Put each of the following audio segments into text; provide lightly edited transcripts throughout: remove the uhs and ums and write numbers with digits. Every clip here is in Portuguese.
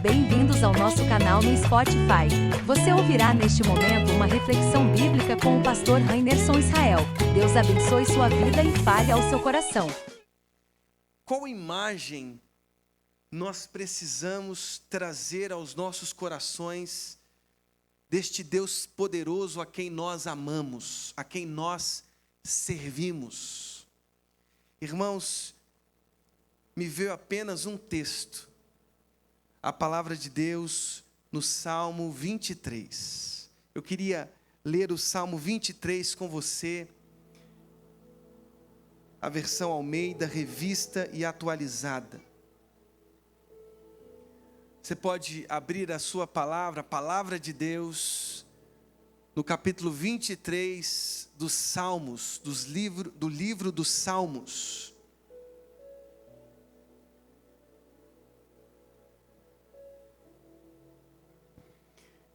Bem-vindos ao nosso canal no Spotify. Você ouvirá neste momento uma reflexão bíblica com o pastor Rainerson Israel. Deus abençoe sua vida e fale ao seu coração. Qual imagem nós precisamos trazer aos nossos corações deste Deus poderoso a quem nós amamos, a quem nós servimos? Irmãos, me veio apenas um texto, a palavra de Deus no Salmo 23. Eu queria ler o Salmo 23 com você, a versão Almeida, revista e atualizada. Você pode abrir a sua palavra, a palavra de Deus, no capítulo 23 dos Salmos, do livro dos Salmos.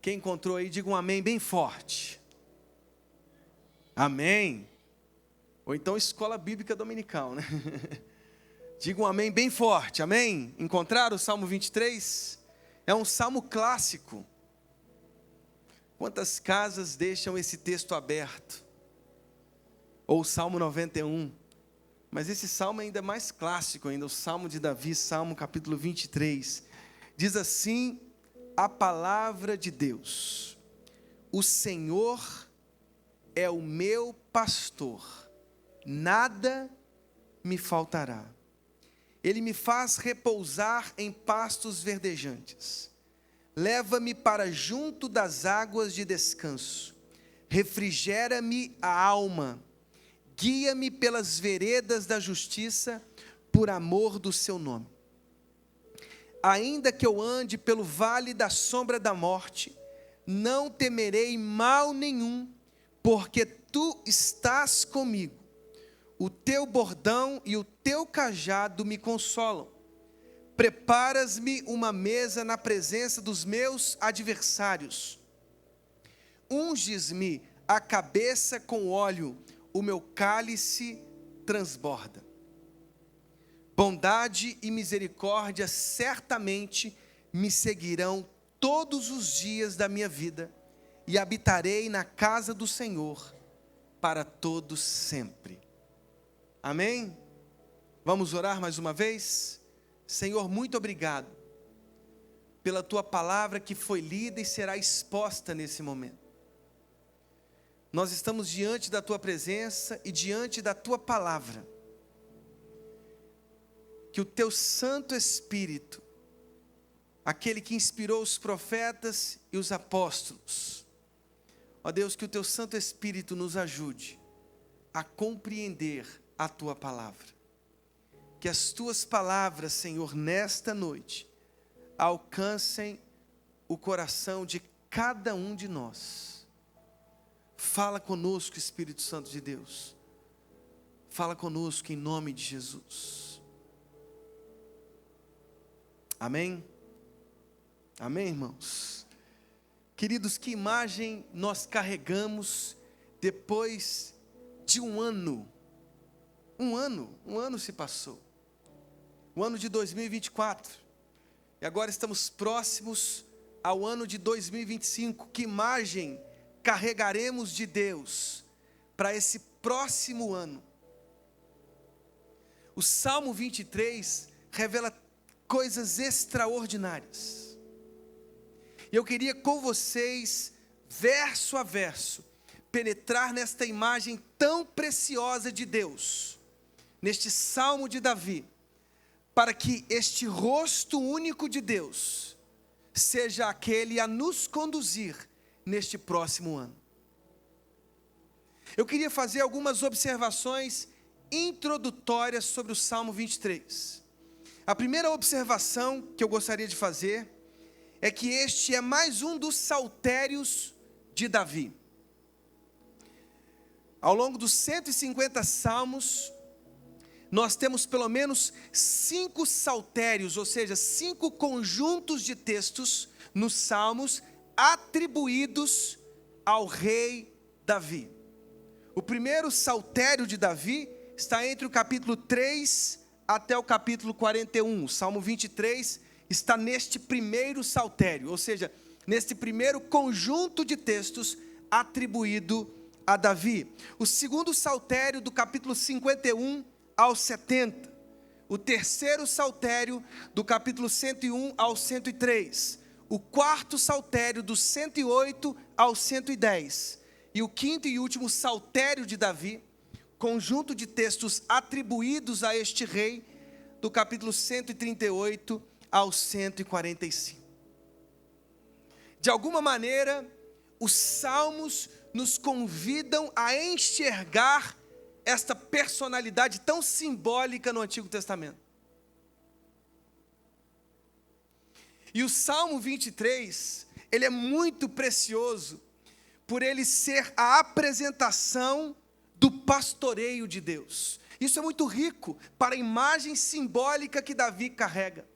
Quem encontrou aí, diga um amém bem forte. Amém. Ou então escola bíblica dominical, né? Diga um amém bem forte, amém? Encontraram o Salmo 23? É um salmo clássico. Quantas casas deixam esse texto aberto? Ou o Salmo 91. Mas esse salmo ainda é mais clássico ainda, o Salmo de Davi, Salmo capítulo 23. Diz assim a palavra de Deus: o Senhor é o meu pastor, nada me faltará. Ele me faz repousar em pastos verdejantes. Leva-me para junto das águas de descanso. Refrigera-me a alma. Guia-me pelas veredas da justiça, por amor do seu nome. Ainda que eu ande pelo vale da sombra da morte, não temerei mal nenhum, porque tu estás comigo. O teu bordão e o teu cajado me consolam. Preparas-me uma mesa na presença dos meus adversários. Unges-me a cabeça com óleo, o meu cálice transborda. Bondade e misericórdia certamente me seguirão todos os dias da minha vida, e habitarei na casa do Senhor para todos sempre. Amém? Vamos orar mais uma vez? Senhor, muito obrigado pela tua palavra que foi lida e será exposta nesse momento. Nós estamos diante da tua presença e diante da tua palavra. Que o teu Santo Espírito, aquele que inspirou os profetas e os apóstolos, ó Deus, que o teu Santo Espírito nos ajude a compreender a tua palavra. Que as tuas palavras, Senhor, nesta noite, alcancem o coração de cada um de nós. Fala conosco, Espírito Santo de Deus. Fala conosco em nome de Jesus. Amém? Amém, irmãos? Queridos, que imagem nós carregamos depois de um ano? Um ano se passou. O ano de 2024. E agora estamos próximos ao ano de 2025. Que imagem carregaremos de Deus para esse próximo ano? O Salmo 23 revela coisas extraordinárias. E eu queria com vocês, verso a verso, penetrar nesta imagem tão preciosa de Deus, neste Salmo de Davi, para que este rosto único de Deus seja aquele a nos conduzir neste próximo ano. Eu queria fazer algumas observações introdutórias sobre o Salmo 23. A primeira observação que eu gostaria de fazer é que este é mais um dos saltérios de Davi. Ao longo dos 150 salmos, nós temos pelo menos 5 saltérios, ou seja, 5 conjuntos de textos nos salmos atribuídos ao rei Davi. O primeiro saltério de Davi está entre o capítulo 3 até o capítulo 41. O Salmo 23 está neste primeiro saltério, ou seja, neste primeiro conjunto de textos atribuído a Davi. O segundo saltério do capítulo 51 ao 70. O terceiro saltério do capítulo 101 ao 103. O quarto saltério do 108 ao 110. E o quinto e último saltério de Davi, conjunto de textos atribuídos a este rei, do capítulo 138 ao 145. De alguma maneira, os salmos nos convidam a enxergar esta personalidade tão simbólica no Antigo Testamento. E o Salmo 23, ele é muito precioso, por ele ser a apresentação do pastoreio de Deus. Isso é muito rico para a imagem simbólica que Davi carrega.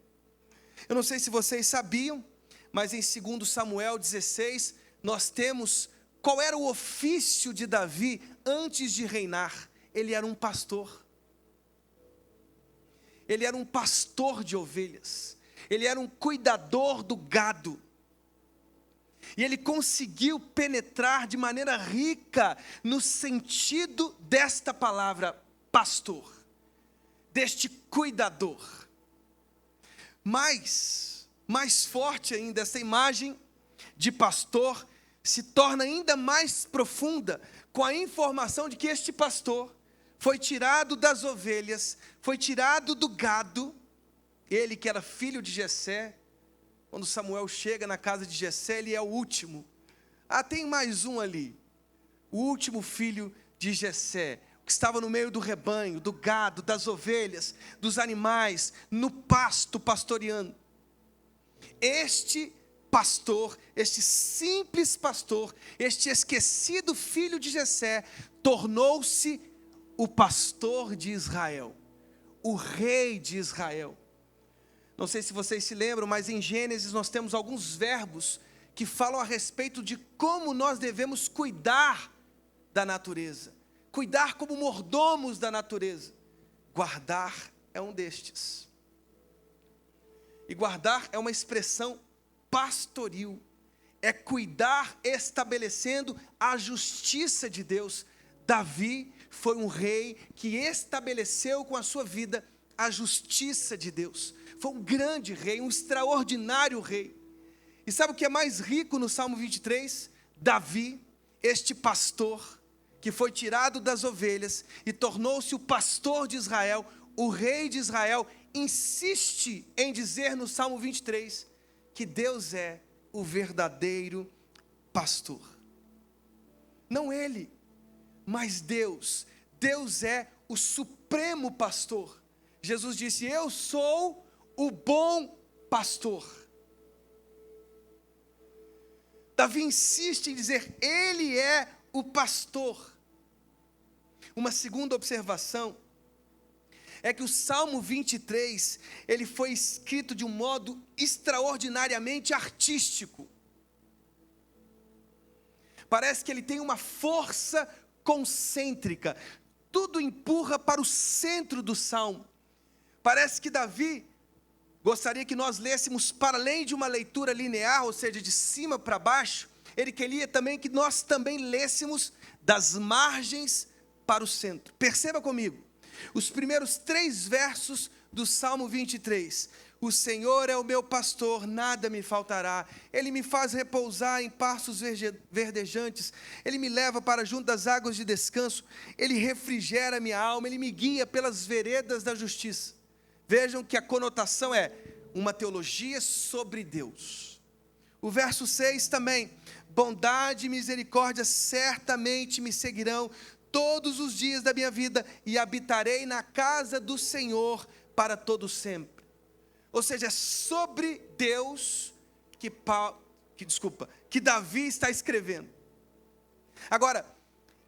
Eu não sei se vocês sabiam, mas em 2 Samuel 16, nós temos qual era o ofício de Davi antes de reinar. Ele era um pastor. Ele era um pastor de ovelhas. Ele era um cuidador do gado. E ele conseguiu penetrar de maneira rica no sentido desta palavra pastor, deste cuidador. Mas, mais forte ainda, essa imagem de pastor se torna ainda mais profunda com a informação de que este pastor foi tirado das ovelhas, foi tirado do gado, ele que era filho de Jessé. Quando Samuel chega na casa de Jessé, ele é o último. Tem mais um ali. O último filho de Jessé, que estava no meio do rebanho, do gado, das ovelhas, dos animais, no pasto, pastoreando. Este pastor, este simples pastor, este esquecido filho de Jessé, tornou-se o pastor de Israel, o rei de Israel. Não sei se vocês se lembram, mas em Gênesis nós temos alguns verbos que falam a respeito de como nós devemos cuidar da natureza. Cuidar como mordomos da natureza. Guardar é um destes. E guardar é uma expressão pastoril. É cuidar estabelecendo a justiça de Deus. Davi foi um rei que estabeleceu com a sua vida a justiça de Deus. Foi um grande rei, um extraordinário rei. E sabe o que é mais rico no Salmo 23? Davi, este pastor, que foi tirado das ovelhas e tornou-se o pastor de Israel, o rei de Israel, insiste em dizer no Salmo 23, que Deus é o verdadeiro pastor. Não ele, mas Deus. Deus é o supremo pastor. Jesus disse: eu sou o bom pastor. Davi insiste em dizer: ele é o pastor. Uma segunda observação é que o Salmo 23, ele foi escrito de um modo extraordinariamente artístico. Parece que ele tem uma força concêntrica. Tudo empurra para o centro do Salmo. Parece que Davi gostaria que nós lêssemos para além de uma leitura linear, ou seja, de cima para baixo. Ele queria também que nós também lêssemos das margens para o centro. Perceba comigo, os primeiros 3 versos do Salmo 23. O Senhor é o meu pastor, nada me faltará. Ele me faz repousar em pastos verdejantes. Ele me leva para junto das águas de descanso. Ele refrigera minha alma. Ele me guia pelas veredas da justiça. Vejam que a conotação é uma teologia sobre Deus. O verso 6 também: bondade e misericórdia certamente me seguirão todos os dias da minha vida, e habitarei na casa do Senhor para todo sempre. Ou seja, é sobre Deus que Davi está escrevendo. Agora,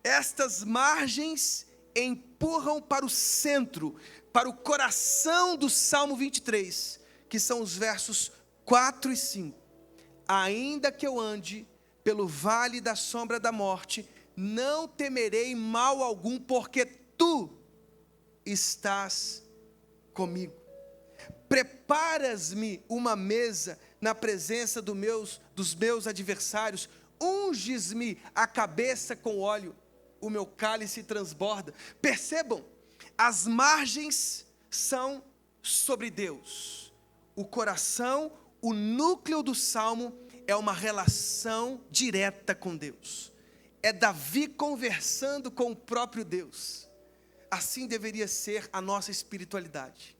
estas margens empurram para o centro, para o coração do Salmo 23, que são os versos 4 e 5. Ainda que eu ande pelo vale da sombra da morte, não temerei mal algum, porque tu estás comigo. Preparas-me uma mesa na presença dos meus adversários, unges-me a cabeça com óleo, o meu cálice transborda. Percebam, as margens são sobre Deus. O coração, o núcleo do salmo é uma relação direta com Deus. É Davi conversando com o próprio Deus. Assim deveria ser a nossa espiritualidade.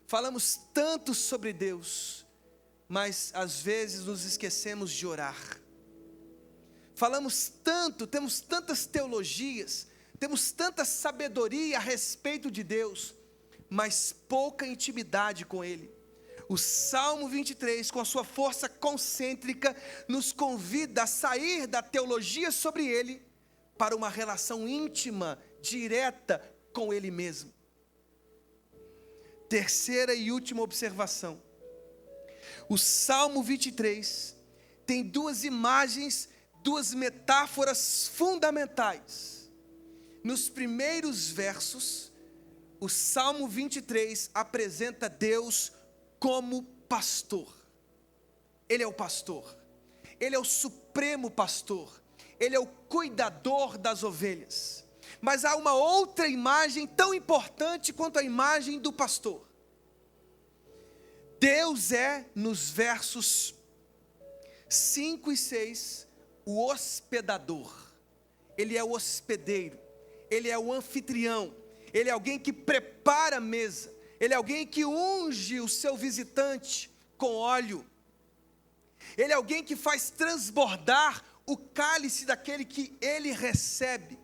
Falamos tanto sobre Deus, mas às vezes nos esquecemos de orar. Falamos tanto, temos tantas teologias, temos tanta sabedoria a respeito de Deus, mas pouca intimidade com Ele. O Salmo 23, com a sua força concêntrica, nos convida a sair da teologia sobre Ele para uma relação íntima, direta com Ele mesmo. Terceira e última observação. O Salmo 23 tem duas imagens, duas metáforas fundamentais. Nos primeiros versos, o Salmo 23 apresenta Deus como pastor. Ele é o pastor. Ele é o supremo pastor. Ele é o cuidador das ovelhas. Mas há uma outra imagem tão importante quanto a imagem do pastor. Deus é, nos versos 5 e 6, o hospedador. Ele é o hospedeiro. Ele é o anfitrião. Ele é alguém que prepara a mesa. Ele é alguém que unge o seu visitante com óleo. Ele é alguém que faz transbordar o cálice daquele que ele recebe.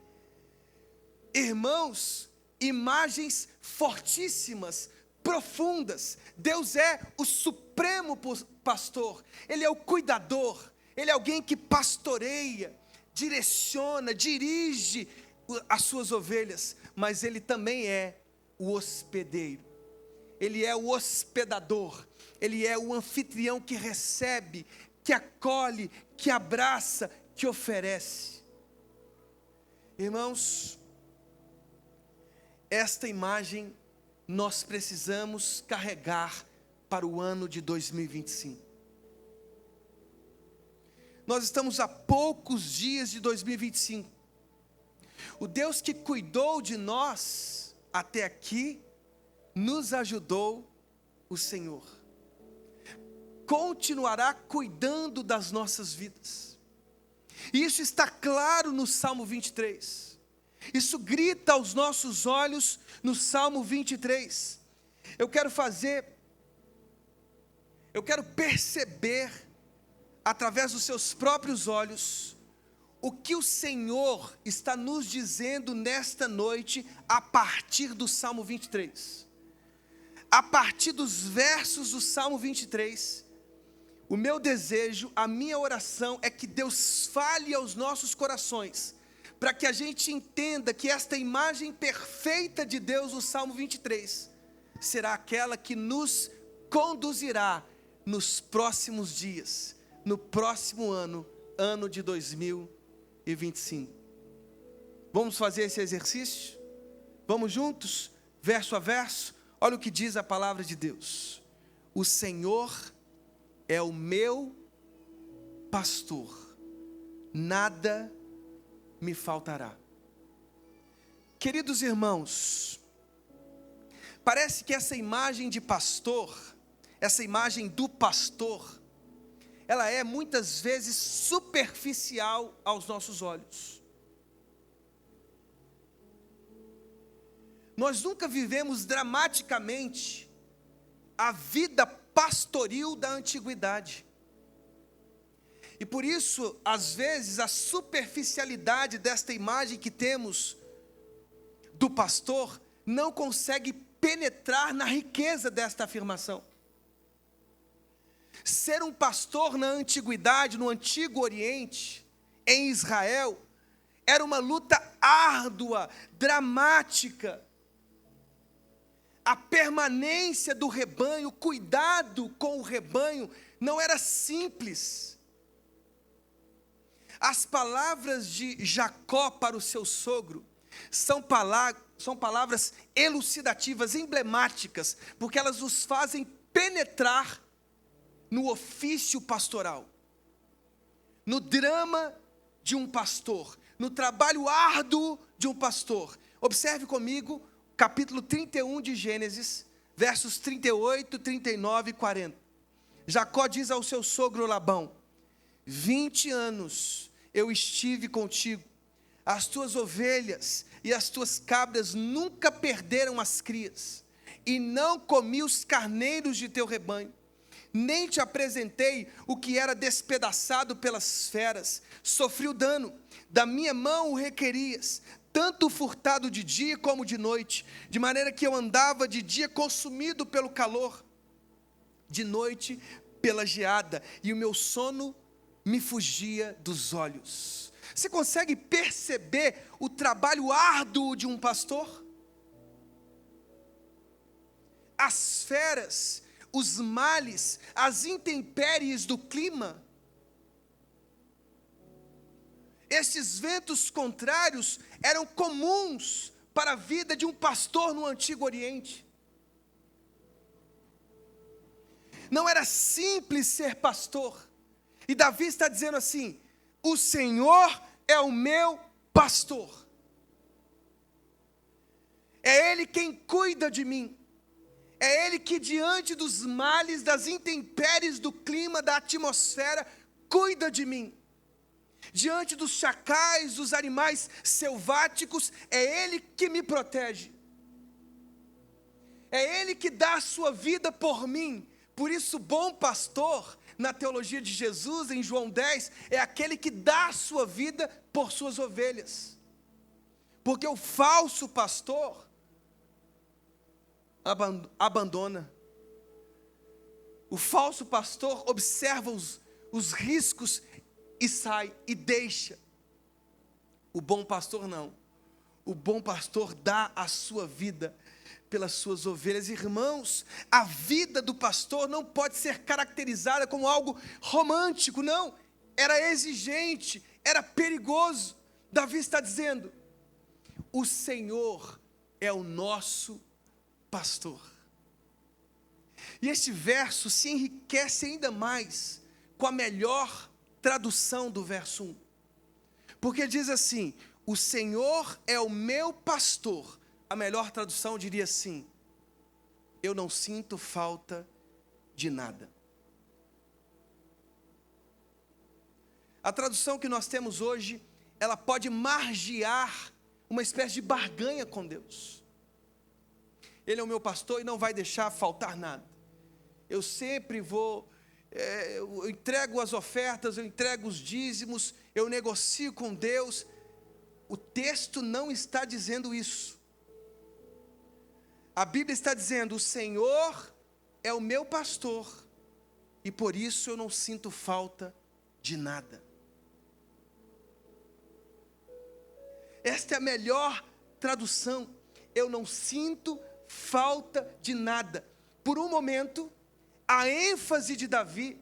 Irmãos, imagens fortíssimas, profundas. Deus é o supremo pastor. Ele é o cuidador. Ele é alguém que pastoreia, direciona, dirige as suas ovelhas. Mas Ele também é o hospedeiro. Ele é o hospedador. Ele é o anfitrião que recebe, que acolhe, que abraça, que oferece. Irmãos, esta imagem nós precisamos carregar para o ano de 2025. Nós estamos a poucos dias de 2025. O Deus que cuidou de nós até aqui, nos ajudou o Senhor. Continuará cuidando das nossas vidas. E isso está claro no Salmo 23. Isso grita aos nossos olhos no Salmo 23. Eu quero perceber, através dos seus próprios olhos, o que o Senhor está nos dizendo nesta noite, a partir do Salmo 23. A partir dos versos do Salmo 23, o meu desejo, a minha oração é que Deus fale aos nossos corações, para que a gente entenda que esta imagem perfeita de Deus no Salmo 23, será aquela que nos conduzirá nos próximos dias, no próximo ano, ano de 2025. Vamos fazer esse exercício? Vamos juntos, verso a verso? Olha o que diz a palavra de Deus. O Senhor é o meu pastor, nada me faltará. Queridos irmãos, parece que essa imagem de pastor, essa imagem do pastor, ela é muitas vezes superficial aos nossos olhos. Nós nunca vivemos dramaticamente a vida pastoril da antiguidade. E por isso, às vezes, a superficialidade desta imagem que temos do pastor não consegue penetrar na riqueza desta afirmação. Ser um pastor na antiguidade, no Antigo Oriente, em Israel, era uma luta árdua, dramática. A permanência do rebanho, o cuidado com o rebanho, não era simples. As palavras de Jacó para o seu sogro São palavras elucidativas, emblemáticas, porque elas nos fazem penetrar no ofício pastoral, no drama de um pastor, no trabalho árduo de um pastor. Observe comigo, capítulo 31 de Gênesis, versos 38, 39 e 40. Jacó diz ao seu sogro Labão: 20 anos eu estive contigo, as tuas ovelhas e as tuas cabras nunca perderam as crias, e não comi os carneiros de teu rebanho, nem te apresentei o que era despedaçado pelas feras. Sofri o dano, da minha mão o requerias, tanto furtado de dia como de noite, de maneira que eu andava de dia consumido pelo calor, de noite pela geada, e o meu sono me fugia dos olhos. Você consegue perceber o trabalho árduo de um pastor? As feras, os males, as intempéries do clima, esses ventos contrários eram comuns para a vida de um pastor no Antigo Oriente. Não era simples ser pastor. E Davi está dizendo assim: o Senhor é o meu pastor. É Ele quem cuida de mim. É Ele que, diante dos males, das intempéries do clima, da atmosfera, cuida de mim. Diante dos chacais, dos animais selváticos, é Ele que me protege. É Ele que dá a sua vida por mim. Por isso, bom pastor, na teologia de Jesus, em João 10, é aquele que dá a sua vida por suas ovelhas. Porque o falso pastor abandona. O falso pastor observa os riscos e sai e deixa. O bom pastor não. O bom pastor dá a sua vida pelas suas ovelhas. Irmãos, a vida do pastor não pode ser caracterizada como algo romântico, não. Era exigente, era perigoso. Davi está dizendo: o Senhor é o nosso pastor. E este verso se enriquece ainda mais com a melhor tradução do verso 1. Porque diz assim: o Senhor é o meu pastor. A melhor tradução diria assim: eu não sinto falta de nada. A tradução que nós temos hoje, ela pode margear uma espécie de barganha com Deus. Ele é o meu pastor e não vai deixar faltar nada. Eu sempre vou, eu entrego as ofertas, eu entrego os dízimos, eu negocio com Deus. O texto não está dizendo isso. A Bíblia está dizendo: o Senhor é o meu pastor, e por isso eu não sinto falta de nada. Esta é a melhor tradução. Eu não sinto falta de nada. Por um momento, a ênfase de Davi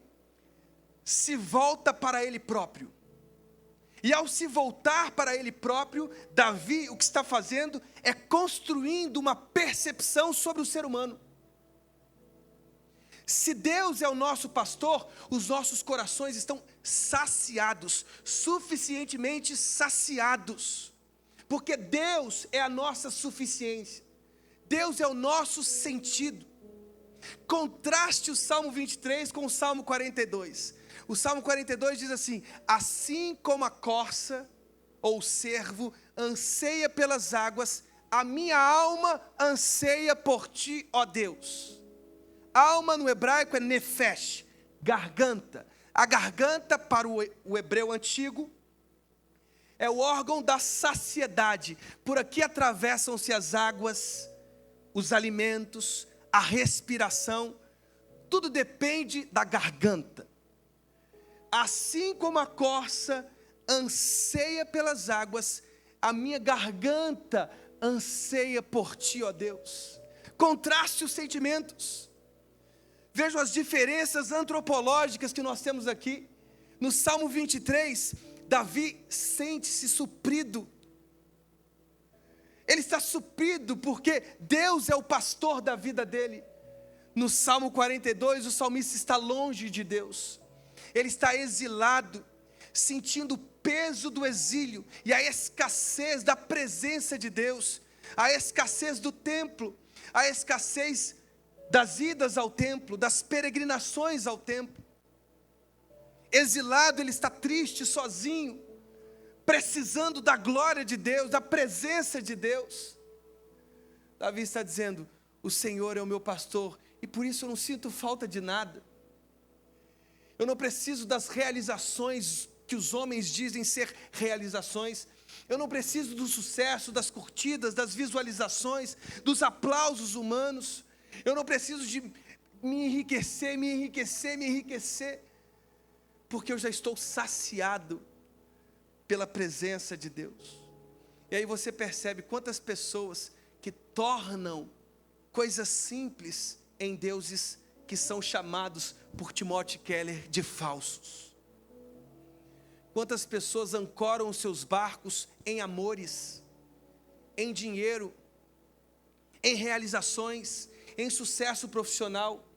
se volta para ele próprio. E ao se voltar para ele próprio, Davi o que está fazendo é construindo uma percepção sobre o ser humano. Se Deus é o nosso pastor, os nossos corações estão saciados, suficientemente saciados, porque Deus é a nossa suficiência, Deus é o nosso sentido. Contraste o Salmo 23 com o Salmo 42. O Salmo 42 diz assim: assim como a corça ou o cervo anseia pelas águas, a minha alma anseia por ti, ó Deus. Alma no hebraico é nefesh, garganta. A garganta para o hebreu antigo é o órgão da saciedade. Por aqui atravessam-se as águas, os alimentos, a respiração. Tudo depende da garganta. Assim como a corça anseia pelas águas, a minha garganta anseia por ti, ó Deus. Contraste os sentimentos. Vejam as diferenças antropológicas que nós temos aqui. No Salmo 23, Davi sente-se suprido. está suprido, porque Deus é o pastor da vida dele. No Salmo 42, o salmista está longe de Deus. Ele está exilado, sentindo o peso do exílio e a escassez da presença de Deus, a escassez do templo, a escassez das idas ao templo, das peregrinações ao templo. Exilado, ele está triste, sozinho, precisando da glória de Deus, da presença de Deus. Davi está dizendo: o Senhor é o meu pastor, e por isso eu não sinto falta de nada. Eu não preciso das realizações que os homens dizem ser realizações. Eu não preciso do sucesso, das curtidas, das visualizações, dos aplausos humanos. Eu não preciso de me enriquecer, porque eu já estou saciado pela presença de Deus. E aí você percebe quantas pessoas que tornam coisas simples em deuses que são chamados por Timothy Keller de falsos. Quantas pessoas ancoram os seus barcos em amores, em dinheiro, em realizações, em sucesso profissional.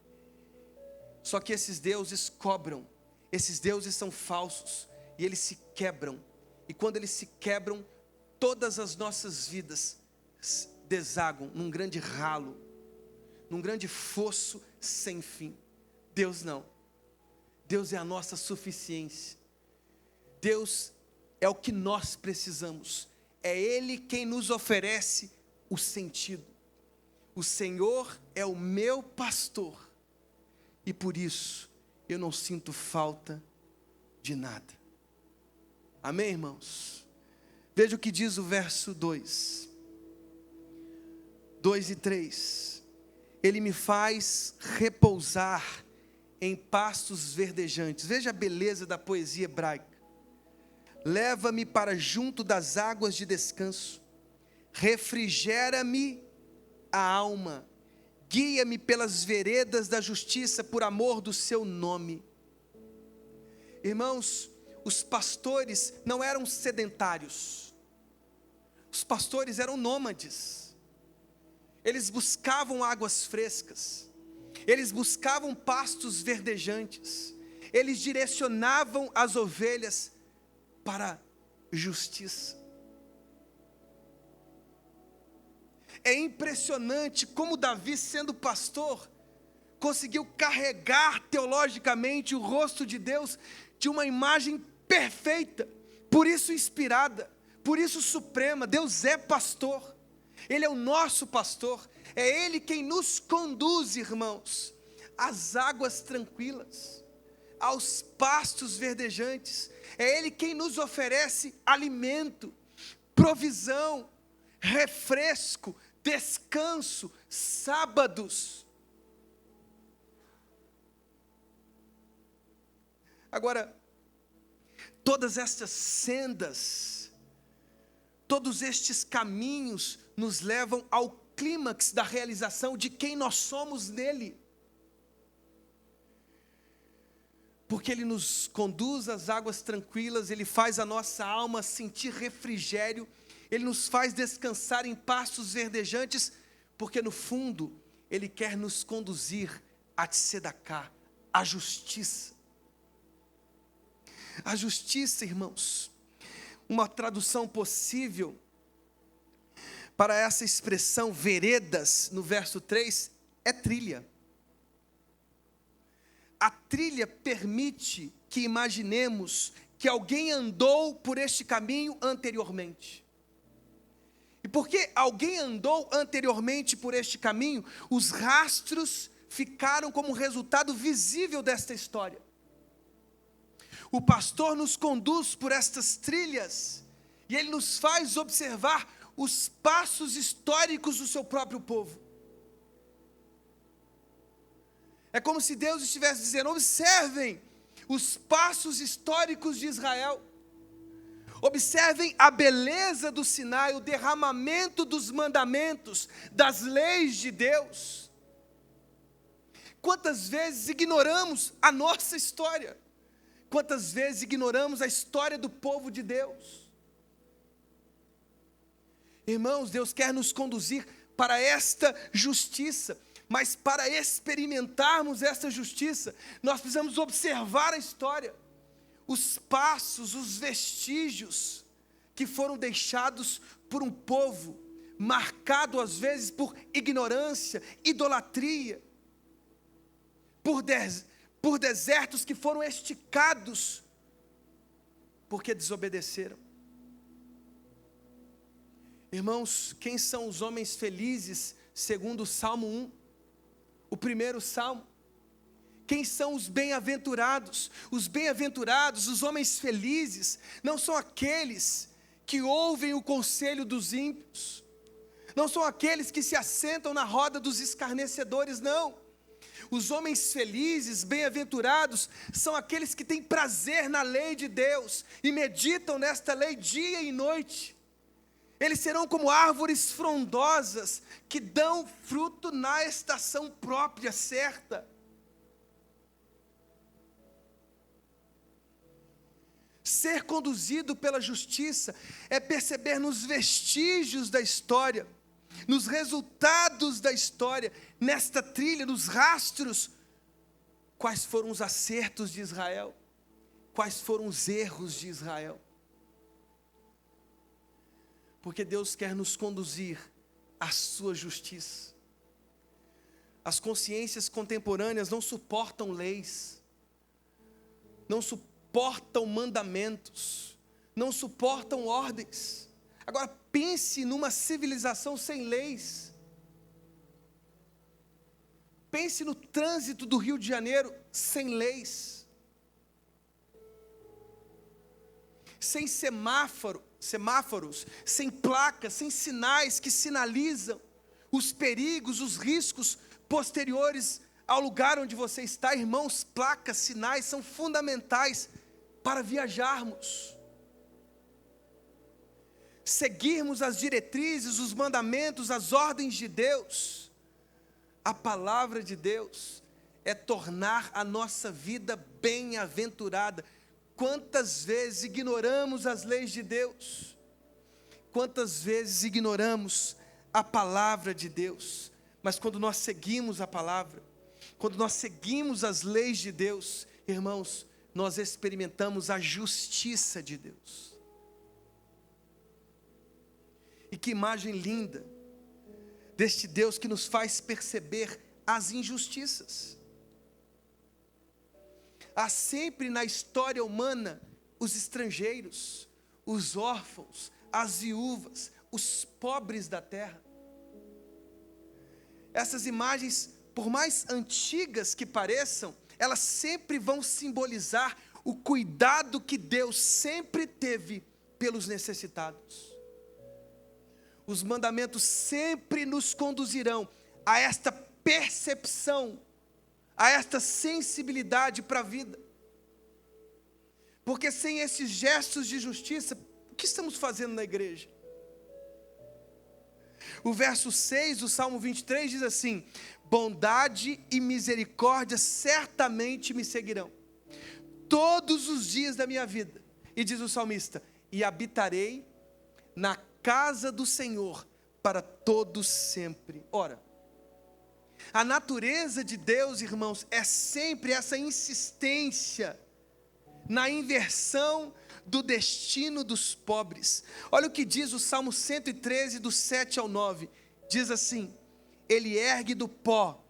Só que esses deuses cobram, esses deuses são falsos, e eles se quebram. E quando eles se quebram, todas as nossas vidas desaguam num grande ralo, num grande fosso sem fim. Deus não. Deus é a nossa suficiência. Deus é o que nós precisamos. É Ele quem nos oferece o sentido. O Senhor é o meu pastor, e por isso eu não sinto falta de nada. Amém, irmãos? Veja o que diz o verso 2 e 3. Ele me faz repousar em pastos verdejantes. Veja a beleza da poesia hebraica. Leva-me para junto das águas de descanso. Refrigera-me a alma. Guia-me pelas veredas da justiça por amor do seu nome. Irmãos, os pastores não eram sedentários. Os pastores eram nômades. Eles buscavam águas frescas. Eles buscavam pastos verdejantes. Eles direcionavam as ovelhas para a justiça. É impressionante como Davi, sendo pastor, conseguiu carregar teologicamente o rosto de Deus de uma imagem perfeita, por isso inspirada, por isso suprema. Deus é pastor, Ele é o nosso pastor, é Ele quem nos conduz, irmãos, às águas tranquilas, aos pastos verdejantes. É Ele quem nos oferece alimento, provisão, refresco, descanso, sábados. Agora, todas estas sendas, todos estes caminhos nos levam ao clímax da realização de quem nós somos nele. Porque Ele nos conduz às águas tranquilas, Ele faz a nossa alma sentir refrigério, Ele nos faz descansar em pastos verdejantes, porque no fundo, Ele quer nos conduzir a tzedaká, a justiça. A justiça, irmãos, uma tradução possível para essa expressão veredas, no verso 3, é trilha. A trilha permite que imaginemos que alguém andou por este caminho anteriormente. E porque alguém andou anteriormente por este caminho, os rastros ficaram como resultado visível desta história. O pastor nos conduz por estas trilhas, e ele nos faz observar os passos históricos do seu próprio povo. É como se Deus estivesse dizendo: observem os passos históricos de Israel. Observem a beleza do Sinai, o derramamento dos mandamentos, das leis de Deus. Quantas vezes ignoramos a nossa história? Quantas vezes ignoramos a história do povo de Deus? Irmãos, Deus quer nos conduzir para esta justiça, mas para experimentarmos esta justiça, nós precisamos observar a história, os passos, os vestígios que foram deixados por um povo, marcado às vezes por ignorância, idolatria, por desertos que foram esticados, porque desobedeceram. Irmãos, quem são os homens felizes, segundo o Salmo 1? O primeiro salmo. Quem são os bem-aventurados? Os bem-aventurados, os homens felizes, não são aqueles que ouvem o conselho dos ímpios, não são aqueles que se assentam na roda dos escarnecedores, não. Os homens felizes, bem-aventurados, são aqueles que têm prazer na lei de Deus e meditam nesta lei dia e noite. Eles serão como árvores frondosas que dão fruto na estação própria, certa. Ser conduzido pela justiça é perceber nos vestígios da história, nos resultados da história, nesta trilha, nos rastros, quais foram os acertos de Israel, quais foram os erros de Israel. Porque Deus quer nos conduzir à sua justiça. As consciências contemporâneas não suportam leis, não suportam mandamentos, não suportam ordens. Agora pense numa civilização sem leis. Pense no trânsito do Rio de Janeiro sem leis, sem semáforos, sem placas, sem sinais que sinalizam os perigos, os riscos posteriores ao lugar onde você está. Irmãos, placas, sinais são fundamentais para viajarmos, seguirmos as diretrizes, os mandamentos, as ordens de Deus. A palavra de Deus é tornar a nossa vida bem-aventurada. Quantas vezes ignoramos as leis de Deus? Quantas vezes ignoramos a palavra de Deus? Mas quando nós seguimos a palavra, quando nós seguimos as leis de Deus, irmãos, nós experimentamos a justiça de Deus. E que imagem linda deste Deus que nos faz perceber as injustiças. Há sempre na história humana os estrangeiros, os órfãos, as viúvas, os pobres da terra. Essas imagens, por mais antigas que pareçam, elas sempre vão simbolizar o cuidado que Deus sempre teve pelos necessitados. Os mandamentos sempre nos conduzirão a esta percepção, a esta sensibilidade para a vida. Porque sem esses gestos de justiça, o que estamos fazendo na igreja? O verso 6 do Salmo 23 diz assim: bondade e misericórdia certamente me seguirão todos os dias da minha vida. E diz o salmista: e habitarei na casa do Senhor para todos sempre. Ora, a natureza de Deus, irmãos, é sempre essa insistência na inversão do destino dos pobres. Olha o que diz o Salmo 113, do 7 ao 9. Diz assim: ele ergue do pó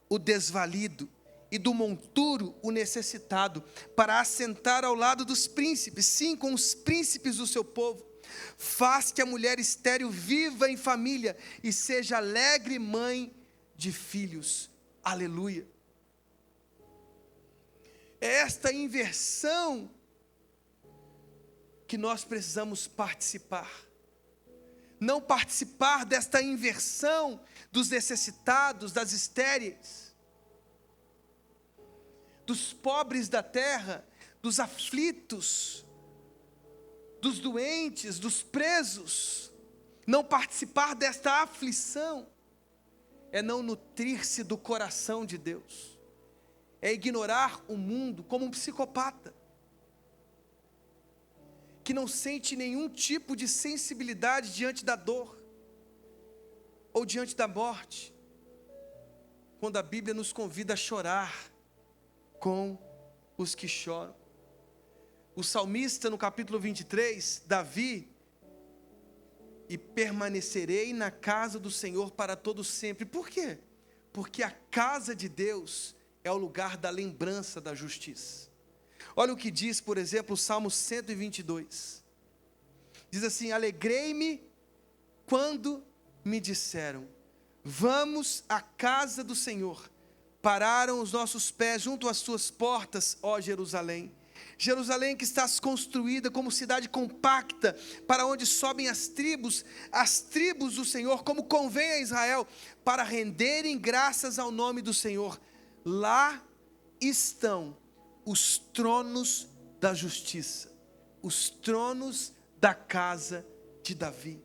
o desvalido e do monturo o necessitado, para assentar ao lado dos príncipes, sim, com os príncipes do seu povo. Faz que a mulher estéril viva em família e seja alegre mãe de filhos. Aleluia. É esta inversão que nós precisamos participar. Não participar desta inversão dos necessitados, das estéreis, dos pobres da terra, dos aflitos, dos doentes, dos presos. Não participar desta aflição é não nutrir-se do coração de Deus, é ignorar o mundo como um psicopata, que não sente nenhum tipo de sensibilidade diante da dor, ou diante da morte, quando a Bíblia nos convida a chorar com os que choram. O salmista, no capítulo 23, Davi: e permanecerei na casa do Senhor para todo sempre. Por quê? Porque a casa de Deus é o lugar da lembrança da justiça. Olha o que diz, por exemplo, o Salmo 122. Diz assim: alegrei-me quando me disseram, vamos à casa do Senhor. Pararam os nossos pés junto às tuas portas, ó Jerusalém. Jerusalém, que estás construída como cidade compacta, para onde sobem as tribos do Senhor, como convém a Israel, para renderem graças ao nome do Senhor. Lá estão os tronos da justiça, os tronos da casa de Davi.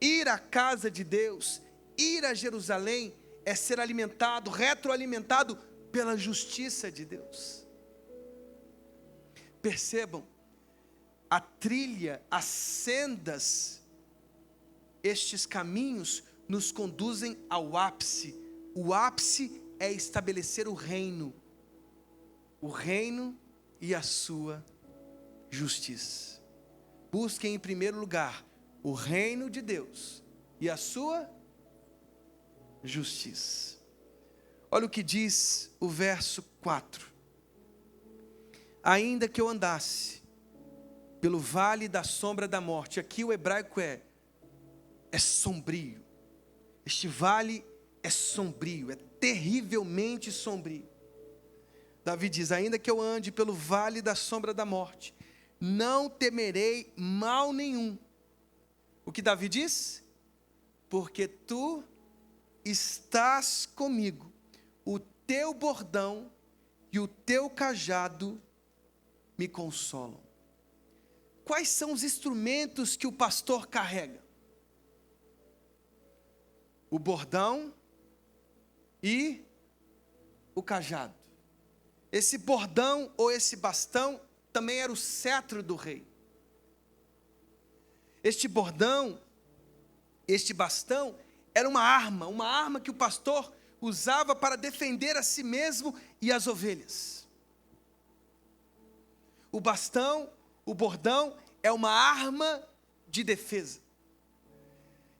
Ir à casa de Deus, ir a Jerusalém, é ser alimentado, retroalimentado pela justiça de Deus. Percebam, a trilha, as sendas, estes caminhos nos conduzem ao ápice. O ápice é estabelecer o reino e a sua justiça. Busquem em primeiro lugar o reino de Deus e a sua justiça. Olha o que diz o verso 4. Ainda que eu andasse pelo vale da sombra da morte. Aqui o hebraico é sombrio. Este vale é sombrio, é terrivelmente sombrio. Davi diz: ainda que eu ande pelo vale da sombra da morte, não temerei mal nenhum. O que Davi diz? Porque tu estás comigo, o teu bordão e o teu cajado me consolam. Quais são os instrumentos que o pastor carrega? O bordão e o cajado. Esse bordão ou esse bastão também era o cetro do rei. Este bordão, este bastão, era uma arma que o pastor usava para defender a si mesmo e as ovelhas. O bastão, o bordão, é uma arma de defesa.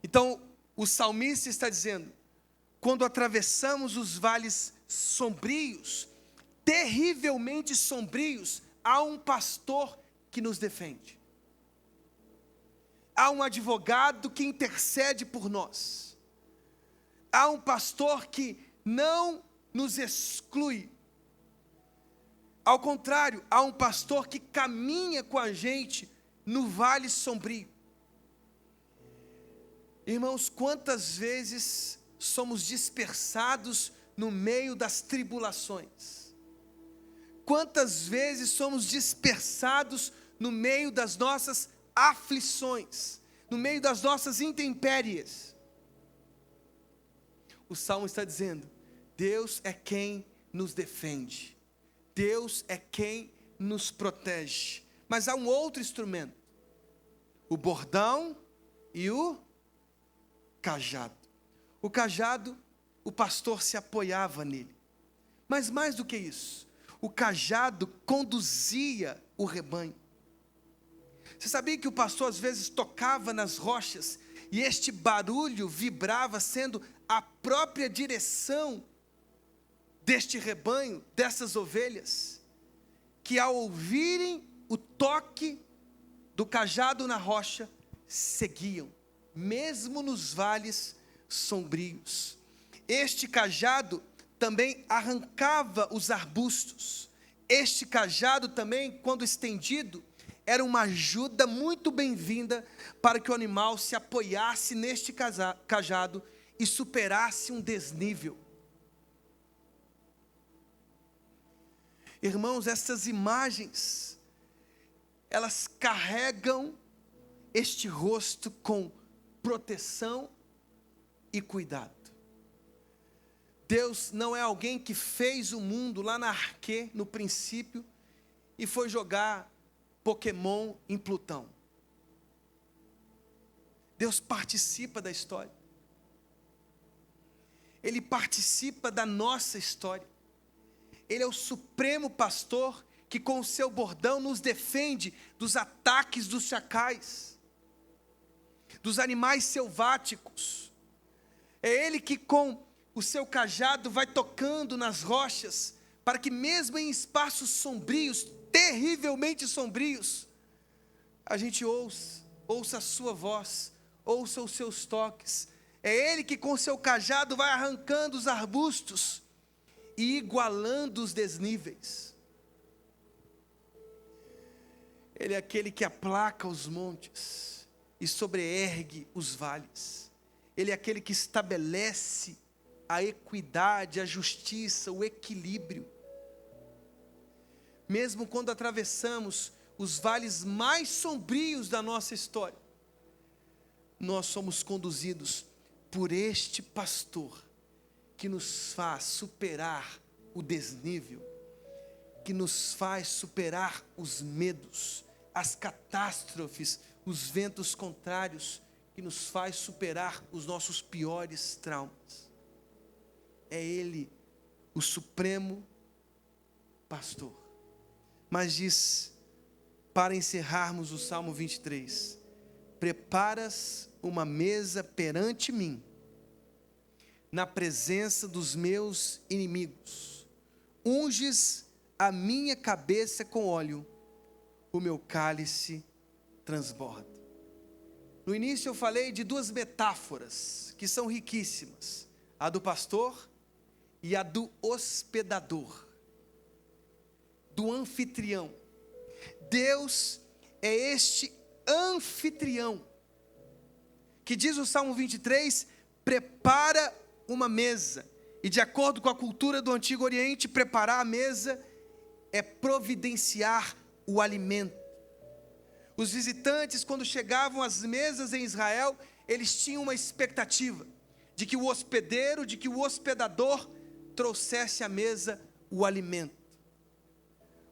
Então, o salmista está dizendo: quando atravessamos os vales sombrios, terrivelmente sombrios, há um pastor que nos defende. Há um advogado que intercede por nós. Há um pastor que não nos exclui. Ao contrário, há um pastor que caminha com a gente no vale sombrio. Irmãos, quantas vezes somos dispersados no meio das tribulações? Quantas vezes somos dispersados no meio das nossas aflições, no meio das nossas intempéries? O Salmo está dizendo: Deus é quem nos defende. Deus é quem nos protege. Mas há um outro instrumento: o bordão e o cajado. O cajado, o pastor se apoiava nele. Mas mais do que isso, o cajado conduzia o rebanho. Você sabia que o pastor às vezes tocava nas rochas e este barulho vibrava, sendo a própria direção deste rebanho, dessas ovelhas, que ao ouvirem o toque do cajado na rocha, seguiam, mesmo nos vales sombrios. Este cajado também arrancava os arbustos. Este cajado também, quando estendido, era uma ajuda muito bem-vinda para que o animal se apoiasse neste cajado e superasse um desnível. Irmãos, essas imagens, elas carregam este rosto com proteção e cuidado. Deus não é alguém que fez o mundo lá na Arquê, no princípio, e foi jogar Pokémon em Plutão. Deus participa da história. Ele participa da nossa história. Ele é o supremo pastor que com o seu bordão nos defende dos ataques dos chacais, dos animais selváticos. É Ele que com o seu cajado vai tocando nas rochas, para que mesmo em espaços sombrios, terrivelmente sombrios, a gente ouça a sua voz, ouça os seus toques. É Ele que com o seu cajado vai arrancando os arbustos e igualando os desníveis. Ele é aquele que aplaca os montes e sobreergue os vales. Ele é aquele que estabelece a equidade, a justiça, o equilíbrio. Mesmo quando atravessamos os vales mais sombrios da nossa história, nós somos conduzidos por este pastor que nos faz superar o desnível, que nos faz superar os medos, as catástrofes, os ventos contrários, que nos faz superar os nossos piores traumas. É Ele, o supremo pastor. Mas diz, para encerrarmos o Salmo 23, preparas uma mesa perante mim, na presença dos meus inimigos, unges a minha cabeça com óleo, o meu cálice transborda. No início eu falei de duas metáforas que são riquíssimas, a do pastor e a do hospedador, do anfitrião. Deus é este anfitrião, que diz o Salmo 23, prepara uma mesa. E de acordo com a cultura do Antigo Oriente, preparar a mesa é providenciar o alimento. Os visitantes, quando chegavam às mesas em Israel, eles tinham uma expectativa de que o hospedeiro, de que o hospedador trouxesse à mesa o alimento.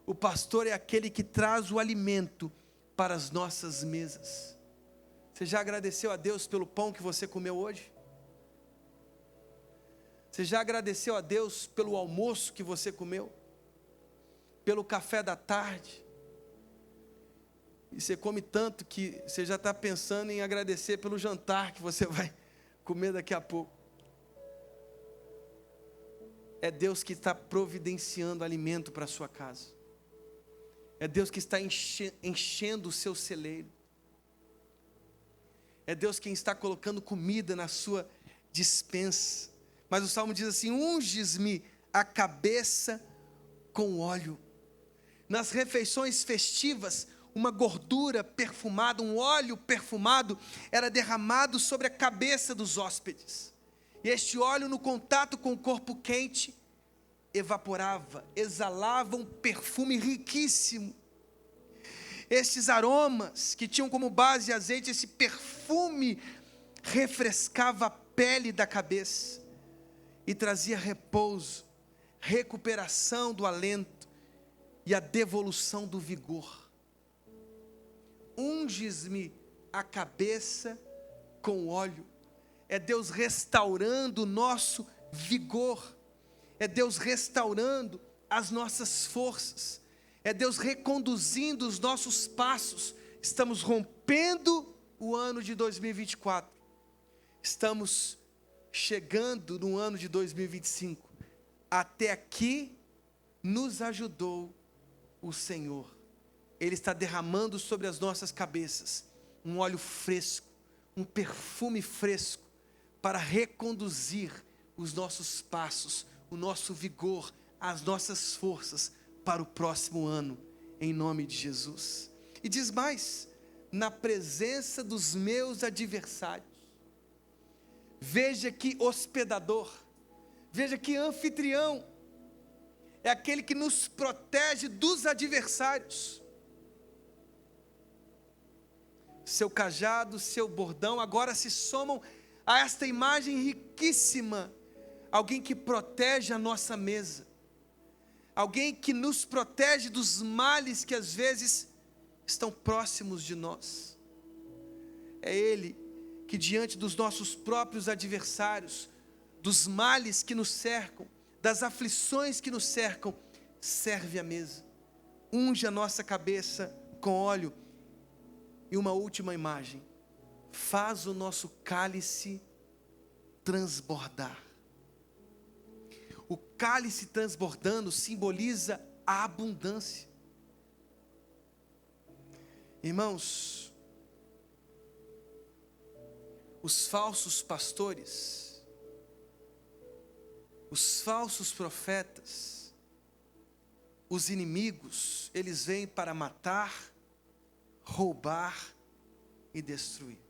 O pastor é aquele que traz o alimento para as nossas mesas. Você já agradeceu a Deus pelo pão que você comeu hoje? Você já agradeceu a Deus pelo almoço que você comeu? Pelo café da tarde? E você come tanto que você já está pensando em agradecer pelo jantar que você vai comer daqui a pouco. É Deus que está providenciando alimento para a sua casa. É Deus que está enchendo o seu celeiro. É Deus quem está colocando comida na sua despensa. Mas o Salmo diz assim, unges-me a cabeça com óleo. Nas refeições festivas, uma gordura perfumada, um óleo perfumado, era derramado sobre a cabeça dos hóspedes. E este óleo, no contato com o corpo quente, evaporava, exalava um perfume riquíssimo. Estes aromas, que tinham como base azeite, esse perfume refrescava a pele da cabeça e trazia repouso, recuperação do alento e a devolução do vigor. Unges-me a cabeça com óleo. É Deus restaurando o nosso vigor. É Deus restaurando as nossas forças. É Deus reconduzindo os nossos passos. Estamos rompendo o ano de 2024. Estamos chegando no ano de 2025. Até aqui nos ajudou o Senhor. Ele está derramando sobre as nossas cabeças um óleo fresco, um perfume fresco, para reconduzir os nossos passos, o nosso vigor, as nossas forças para o próximo ano, em nome de Jesus. E diz mais, na presença dos meus adversários. Veja que hospedador, veja que anfitrião, é aquele que nos protege dos adversários. Seu cajado, seu bordão, agora se somam a esta imagem riquíssima, alguém que protege a nossa mesa, alguém que nos protege dos males que às vezes estão próximos de nós. É Ele que diante dos nossos próprios adversários, dos males que nos cercam, das aflições que nos cercam, serve a mesa. Unge a nossa cabeça com óleo. E uma última imagem: faz o nosso cálice transbordar. O cálice transbordando simboliza a abundância. Irmãos, os falsos pastores, os falsos profetas, os inimigos, eles vêm para matar, roubar e destruir.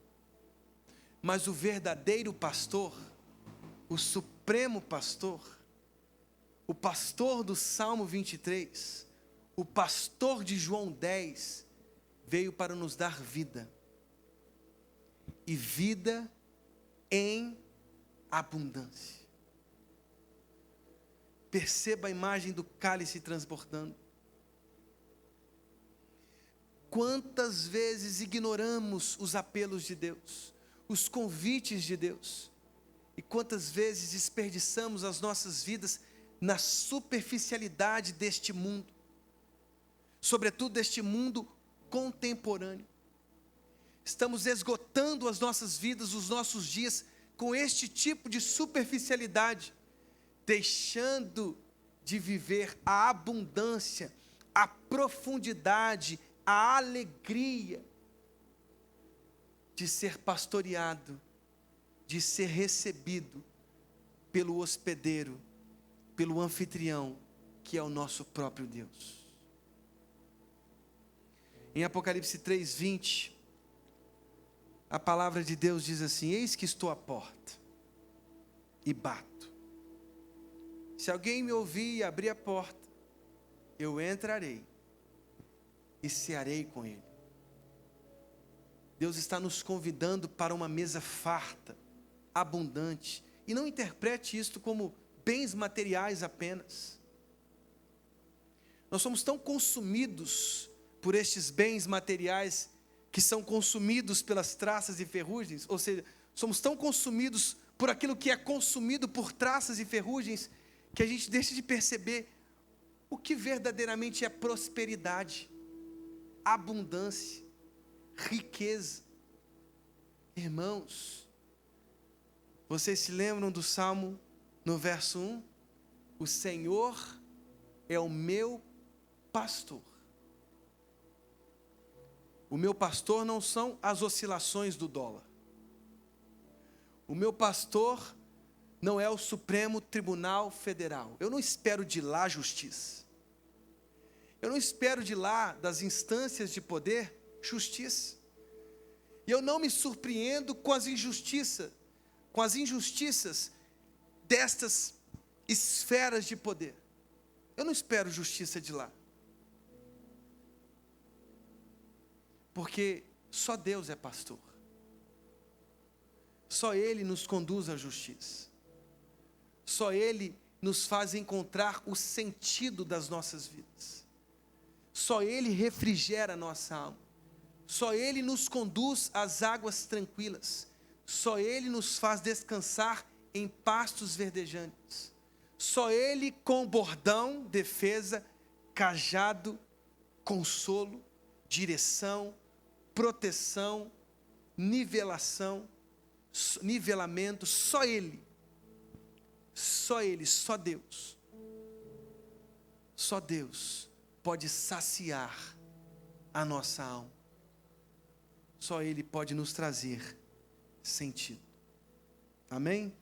Mas o verdadeiro pastor, o supremo pastor, o pastor do Salmo 23, o pastor de João 10, veio para nos dar vida. E vida em abundância. Perceba a imagem do cálice transbordando. Quantas vezes ignoramos os apelos de Deus, os convites de Deus, e quantas vezes desperdiçamos as nossas vidas na superficialidade deste mundo, sobretudo deste mundo contemporâneo. Estamos esgotando as nossas vidas, os nossos dias, com este tipo de superficialidade, deixando de viver a abundância, a profundidade, a alegria de ser pastoreado, de ser recebido pelo hospedeiro, pelo anfitrião, que é o nosso próprio Deus. Em Apocalipse 3:20, a palavra de Deus diz assim: eis que estou à porta e bato. Se alguém me ouvir e abrir a porta, eu entrarei e cearei com ele. Deus está nos convidando para uma mesa farta, abundante. E não interprete isto como bens materiais apenas. Nós somos tão consumidos por estes bens materiais que são consumidos pelas traças e ferrugens, ou seja, somos tão consumidos por aquilo que é consumido por traças e ferrugens, que a gente deixa de perceber o que verdadeiramente é prosperidade, abundância, riqueza. Irmãos, vocês se lembram do Salmo no verso 1? O Senhor é o meu pastor. O meu pastor não são as oscilações do dólar. O meu pastor não é o Supremo Tribunal Federal. Eu não espero de lá justiça. Eu não espero de lá, das instâncias de poder, justiça. E eu não me surpreendo com as injustiças destas esferas de poder. Eu não espero justiça de lá. Porque só Deus é pastor. Só Ele nos conduz à justiça. Só Ele nos faz encontrar o sentido das nossas vidas. Só Ele refrigera a nossa alma. Só Ele nos conduz às águas tranquilas. Só Ele nos faz descansar em pastos verdejantes. Só Ele com bordão, defesa, cajado, consolo, direção, proteção, nivelamento, só Ele, só Deus pode saciar a nossa alma, só Ele pode nos trazer sentido. Amém?